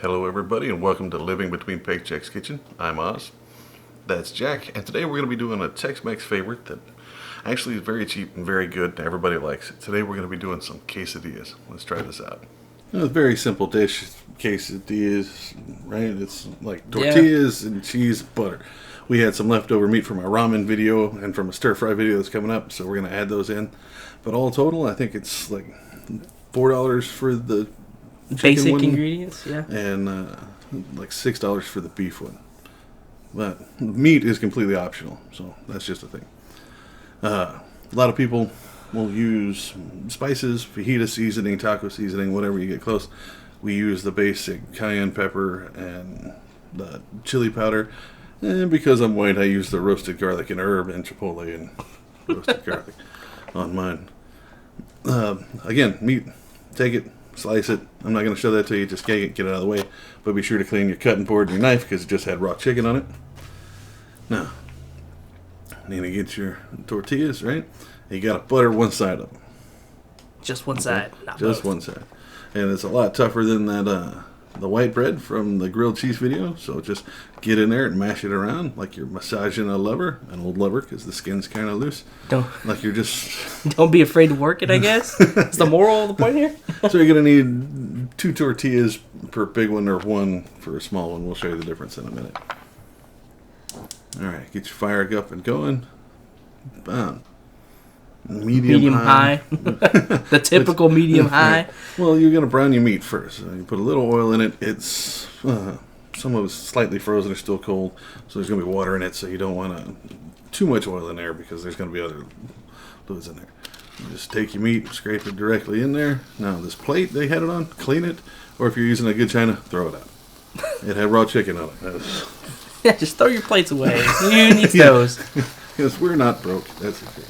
Hello everybody and welcome to Living Between Paychecks Kitchen. I'm Oz. That's Jack, and today we're going to be doing a Tex-Mex favorite that actually is very cheap and very good and everybody likes it. Today we're going to be doing some quesadillas. Let's try this out. It's a very simple dish, quesadillas, right? It's like tortillas and cheese, butter. We had some leftover meat from our ramen video and from a stir-fry video that's coming up, so we're going to add those in. But all total, I think it's like $4 for the basic one, ingredients, yeah, and like $6 for the beef one. But meat is completely optional, so that's just a thing. A lot of people will use spices, fajita seasoning, taco seasoning, whatever you get close. We use the basic cayenne pepper and the chili powder. And because I'm white, I use the roasted garlic and herb and chipotle and roasted garlic on mine. Again, meat, take it, slice it. I'm not going to show that to you, just get it out of the way. But be sure to clean your cutting board and your knife because it just had raw chicken on it. Now, you need to get your tortillas, right? You got to butter one side of them. just one side, not Just both. one side. And it's a lot tougher than that the white bread from the grilled cheese video. So just get in there and mash it around like you're massaging an old lever, because the skin's kind of loose. Like you're just... Don't be afraid to work it, I guess. It's the moral of the point here. So you're going to need 2 tortillas per big one or 1 for a small one. We'll show you the difference in a minute. All right, get your fire up and going. Bam. Medium high. The typical medium high. Well, you're going to brown your meat first. So you put a little oil in it. It's some of it's slightly frozen or still cold, so there's going to be water in it. So you don't want too much oil in there because there's going to be other fluids in there. You just take your meat, scrape it directly in there. Now this plate they had it on, clean it, or if you're using a good china, throw it out. It had raw chicken on it. Yeah, just throw your plates away. Who needs those? Because we're not broke. That's okay.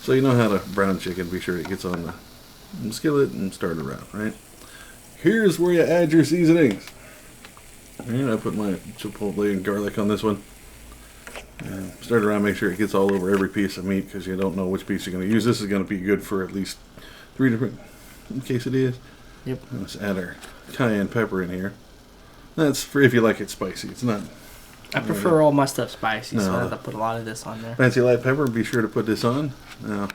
So you know how to brown chicken. Be sure it gets on the skillet and start it around, right? Here's where you add your seasonings. And I put my chipotle and garlic on this one. And start around, make sure it gets all over every piece of meat because you don't know which piece you're going to use. This is going to be good for at least 3 different quesadillas. Yep. Let's add our cayenne pepper in here. That's for if you like it spicy. It's not... I prefer all my stuff spicy, so I have to put a lot of this on there. Fancy light pepper, be sure to put this on. Now,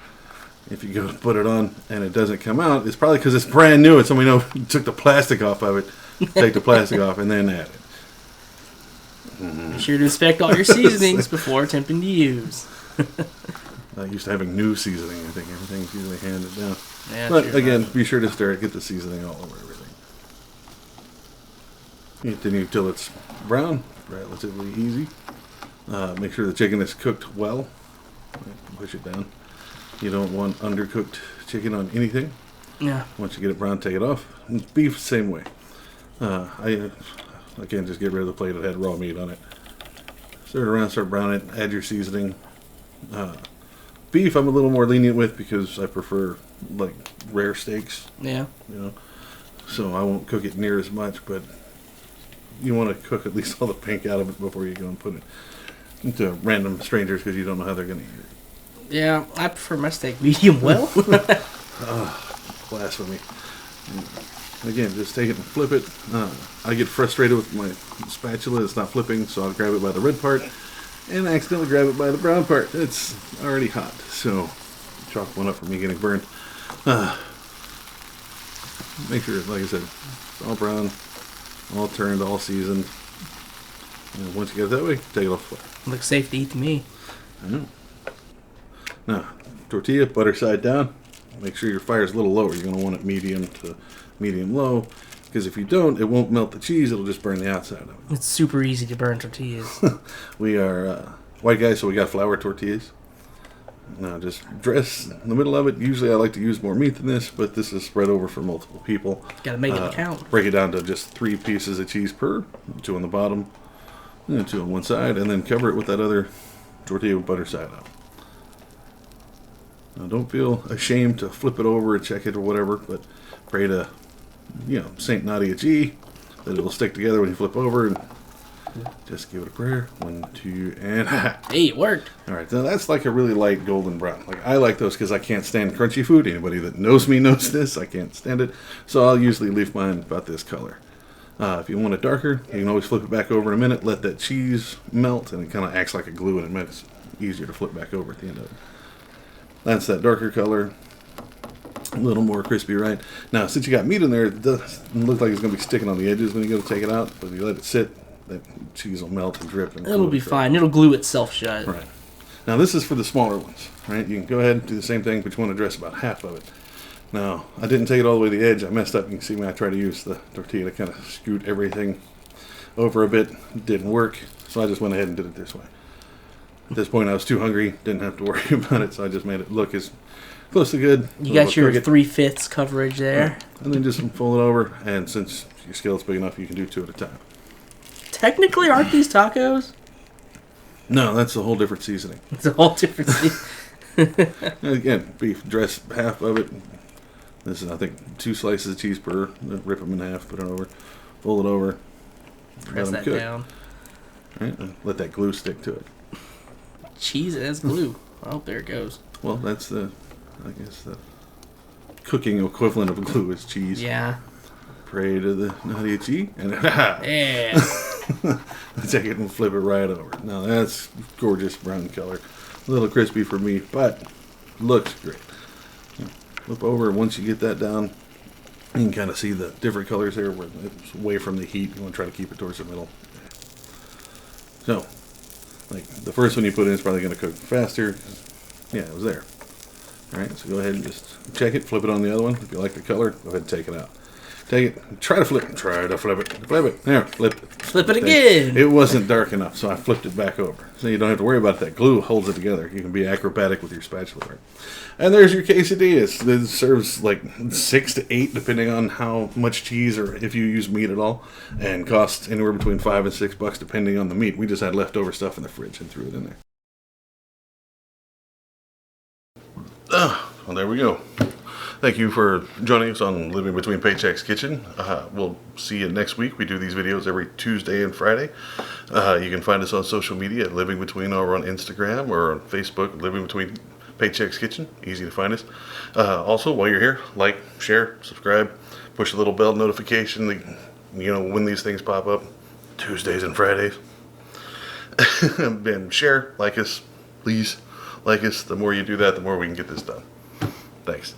if you go to put it on and it doesn't come out, it's probably because it's brand new and somebody took the plastic off of it. Take the plastic off and then add it. Be sure to inspect all your seasonings before attempting to use. Used to having new seasoning. I think everything's usually handed down. Yeah, but sure, again, be sure to stir it, get the seasoning all over everything. Continue till it's brown, relatively easy. Make sure the chicken is cooked well. Push it down. You don't want undercooked chicken on anything. Yeah. Once you get it brown, take it off. And beef, same way. Again, just get rid of the plate that had raw meat on it. Stir it around, start browning it, add your seasoning. Beef, I'm a little more lenient with because I prefer like rare steaks. Yeah. You know, so I won't cook it near as much, but you want to cook at least all the pink out of it before you go and put it into random strangers because you don't know how they're going to eat it. Yeah, I prefer my steak medium well. Blasphemy. Again, just take it and flip it. I get frustrated with my spatula. It's not flipping, so I'll grab it by the red part and accidentally grab it by the brown part. It's already hot, so chalk one up for me getting burned. Make sure, like I said, it's all brown, all turned, all seasoned. And once you get it that way, take it off the fire. Looks safe to eat to me. I know. Now, tortilla, butter side down. Make sure your fire is a little lower. You're going to want it medium to medium low, because if you don't, it won't melt the cheese. It'll just burn the outside of it. It's super easy to burn tortillas. We are white guys, so we got flour tortillas. Now, just dress in the middle of it. Usually, I like to use more meat than this, but this is spread over for multiple people. Got to make it count. Break it down to just 3 pieces of cheese per, 2 on the bottom, and 2 on one side, and then cover it with that other tortilla with butter side up. Now, don't feel ashamed to flip it over and check it or whatever, but pray to, Saint Nadia G, that it'll stick together when you flip over, and just give it a prayer. 1, 2, and Hey, it worked. All right, now that's like a really light golden brown. Like I like those because I can't stand crunchy food. Anybody that knows me knows this. I can't stand it, so I'll usually leave mine about this color. If you want it darker, you can always flip it back over in a minute, let that cheese melt, and it kind of acts like a glue, and it makes it easier to flip back over at the end of it. That's that darker color. A little more crispy, right? Now, since you got meat in there, it doesn't look like it's going to be sticking on the edges when you go to take it out, but if you let it sit, that cheese will melt and drip. And It'll be fine. It'll glue itself shut. Right. Now, this is for the smaller ones, right? You can go ahead and do the same thing, but you want to dress about half of it. Now, I didn't take it all the way to the edge. I messed up. You can see when I tried to use the tortilla to kind of scoot everything over a bit. It didn't work, so I just went ahead and did it this way. At this point, I was too hungry. Didn't have to worry about it, so I just made it look as close to good. You got your 3/5 coverage there. Right. And then just fold it over, and since your skillet's big enough, you can do 2 at a time. Technically, aren't these tacos? No, that's a whole different seasoning. It's a whole different seasoning. Again, beef, dress half of it. This is, I think, 2 slices of cheese per. Rip them in half, put it over, fold it over, Press that cook. down. Right, and let that glue stick to it. Cheese as glue. Oh, there it goes. Well, that's the cooking equivalent of glue is cheese. Yeah. Pray to the naughty cheese, and Yeah. take it and flip it right over. Now that's gorgeous brown color, a little crispy for me, but looks great. Flip over. Once you get that down, you can kind of see the different colors there where it's away from the heat. You want to try to keep it towards the middle. So, like the first one you put in is probably going to cook faster. Yeah, it was there. All right, so go ahead and just check it. Flip it on the other one. If you like the color, go ahead and take it out. Take it. Try to flip it. Try to flip it. Flip it. There. Flip it. Flip it again. It wasn't dark enough, so I flipped it back over. So you don't have to worry about that. Glue holds it together. You can be acrobatic with your spatula. Right? And there's your quesadillas. It serves like 6 to 8, depending on how much cheese or if you use meat at all, and costs anywhere between $5 and $6 depending on the meat. We just had leftover stuff in the fridge and threw it in there. Well, there we go. Thank you for joining us on Living Between Paychecks Kitchen. We'll see you next week. We do these videos every Tuesday and Friday. You can find us on social media at Living Between, or on Instagram or on Facebook, Living Between Paychecks Kitchen. Easy to find us. Also, while you're here, like, share, subscribe, push the little bell notification, when these things pop up, Tuesdays and Fridays. And share, like us, please. Like us. The more you do that, the more we can get this done. Thanks.